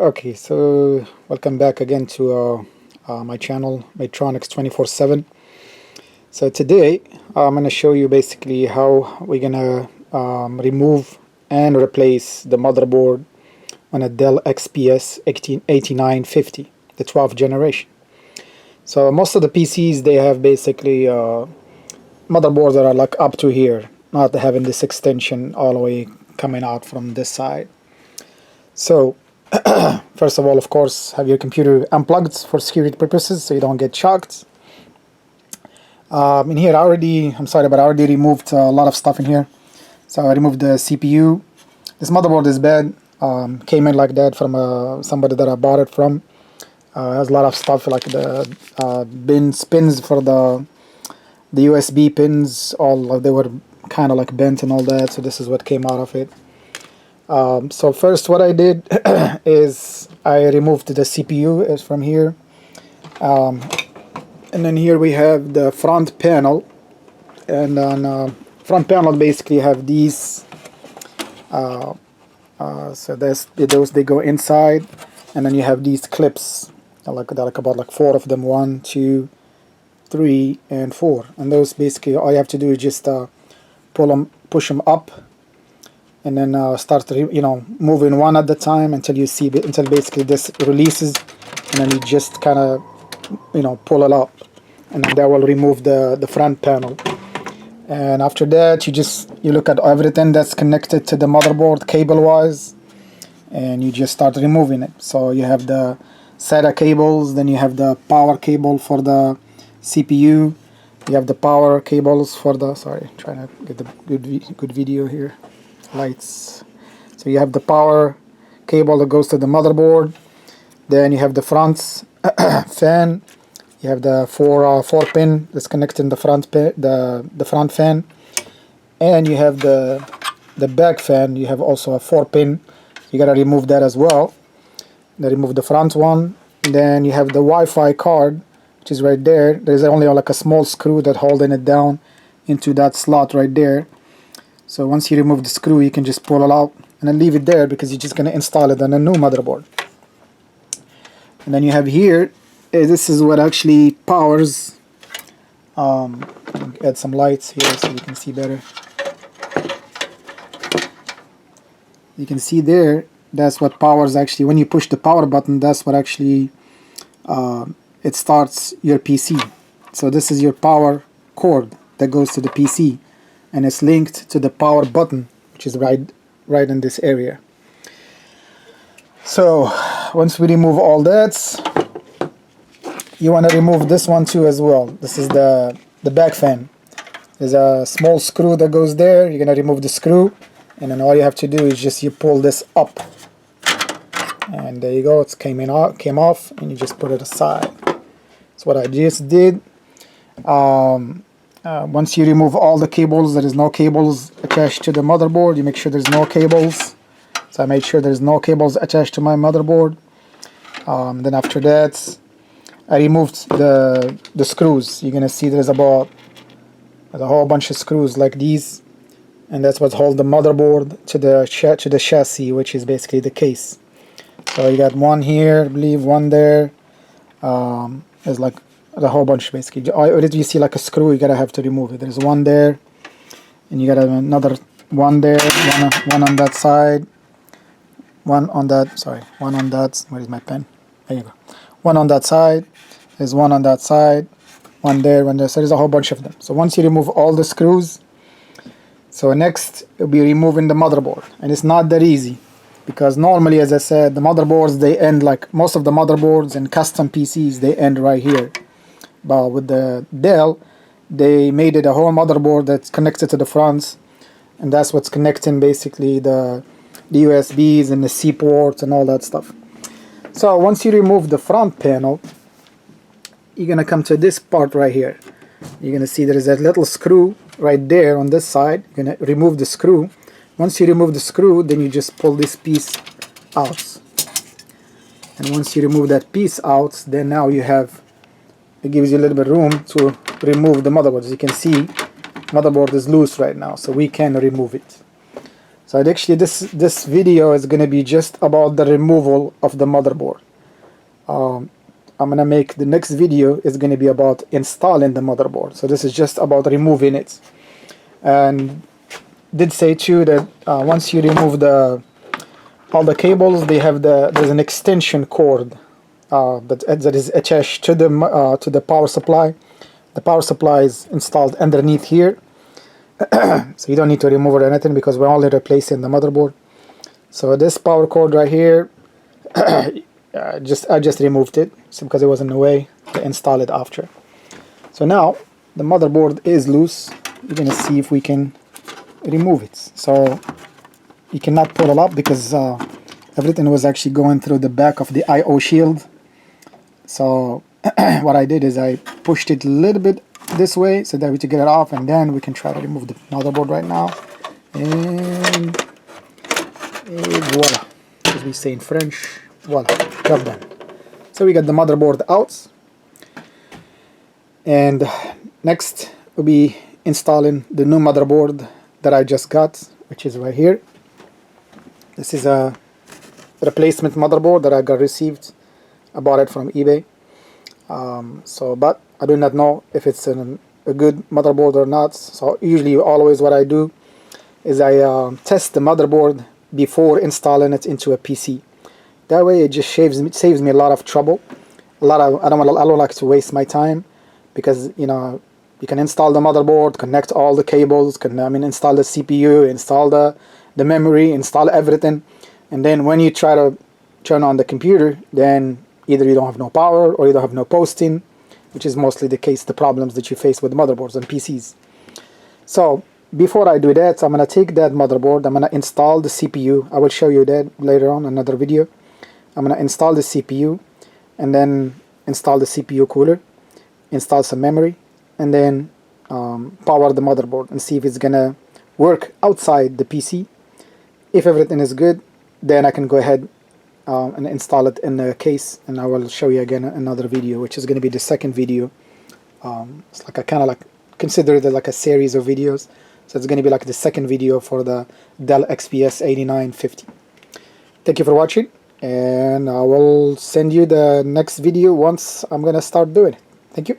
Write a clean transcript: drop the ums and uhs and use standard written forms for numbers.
Okay, so welcome back again to my channel, Matronics 24/7. So today I'm going to show you basically how we're going to remove and replace the motherboard on a Dell XPS 8950, the 12th generation. So most of the PCs, they have basically motherboards that are like up to here, not having this extension all the way coming out from this side. So first of all, of course, have your computer unplugged for security purposes so you don't get shocked. In here, I'm sorry, but I already removed a lot of stuff in here. So I removed the CPU. This motherboard is bad. Came in like that from somebody that I bought it from. Has a lot of stuff like the pins for the USB pins. They were kind of like bent and all that. So this is what came out of it. So first what I did is I removed the CPU from here, and then here we have the front panel, and on front panel basically have these so those they go inside, and then you have these clips like about 4 of them, 1, 2, 3 and 4, and those basically all you have to do is just push them up, and then start moving one at a time until basically this releases, and then you just kind of pull it up, and then that will remove the front panel. And after that you look at everything that's connected to the motherboard cable wise, and you just start removing it. So you have the SATA cables, then you have the power cable for the CPU, you have the power cables for the trying to get the good video here, lights. So you have the power cable that goes to the motherboard, then you have the front fan, you have the four pin that's connecting the front front fan, and you have the back fan. You have also a 4 pin. You gotta remove that as well. Then remove the front one. And then you have the Wi-Fi card, which is right there. There's only like a small screw that holding it down into that slot right there. So once you remove the screw, you can just pull it out and then leave it there, because you're just gonna install it on a new motherboard. And then you have here, this is what actually powers. Add some lights here so you can see better. You can see there, that's what powers actually. When you push the power button, that's what actually it starts your PC. So this is your power cord that goes to the PC, and it's linked to the power button, which is right in this area. So once we remove all that, you want to remove this one too as well. This is the back fan. There's a small screw that goes there. You're gonna remove the screw, and then all you have to do is just you pull this up, and there you go. It came off, and you just put it aside. That's what I just did. Once you remove all the cables, there is no cables attached to the motherboard. You make sure there's no cables. So I made sure there's no cables attached to my motherboard. Then after that, I removed the screws. You're gonna see there's a whole bunch of screws like these, and that's what holds the motherboard to the chassis, which is basically the case. So you got one here, I believe, one there. There's like a whole bunch basically. Already you see like a screw, you gotta have to remove it. There's one there, and you got another one there, one on that side, one on that. Where is my pen? There you go. One on that side. There's one on that side, one there, one there. So there's a whole bunch of them. So once you remove all the screws, so next you'll be removing the motherboard, and it's not that easy, because normally, as I said, the motherboards, they end like most of the motherboards and custom PCs, they end right here. But with the Dell, they made it a whole motherboard that's connected to the front, and that's what's connecting basically the USBs and the C ports and all that stuff. So once you remove the front panel, you're gonna come to this part right here. You're gonna see there is a little screw right there on this side. You're gonna remove the screw. Once you remove the screw, then you just pull this piece out. And once you remove that piece out, then now it gives you a little bit of room to remove the motherboard. As you can see, motherboard is loose right now, so we can remove it. So actually this video is going to be just about the removal of the motherboard. I'm going to make the next video is going to be about installing the motherboard. So this is just about removing it. And did say too that once you remove all the cables, there's an extension cord that is attached to the power supply. The power supply is installed underneath here, so you don't need to remove it or anything because we're only replacing the motherboard. So this power cord right here, I just removed it because it was in the way to install it after. So now the motherboard is loose. We're gonna see if we can remove it. So you cannot pull it up because everything was actually going through the back of the I/O shield. So what I did is I pushed it a little bit this way so that we can get it off, and then we can try to remove the motherboard right now. And voila, as we say in French, voila, job done. So we got the motherboard out, and next we'll be installing the new motherboard that I just got, which is right here. This is a replacement motherboard that I got received. I bought it from eBay. But I do not know if it's a good motherboard or not. So usually always what I do is I test the motherboard before installing it into a PC. That way it just saves me a lot of trouble. I don't like to waste my time, because you can install the motherboard, connect all the cables, install the CPU, install the memory, install everything, and then when you try to turn on the computer, then either you don't have no power or you don't have no posting, which is mostly the case, the problems that you face with motherboards and PCs. So before I do that, I'm going to take that motherboard, I'm going to install the CPU. I will show you that later on in another video. I'm going to install the CPU and then install the CPU cooler, install some memory, and then power the motherboard and see if it's going to work outside the PC. If everything is good, then I can go ahead and install it in the case, and I will show you again another video, which is going to be the second video. It's like consider it like a series of videos, so it's going to be like the second video for the Dell Xps 8950. Thank you for watching, and I will send you the next video once I'm going to start doing it. Thank you.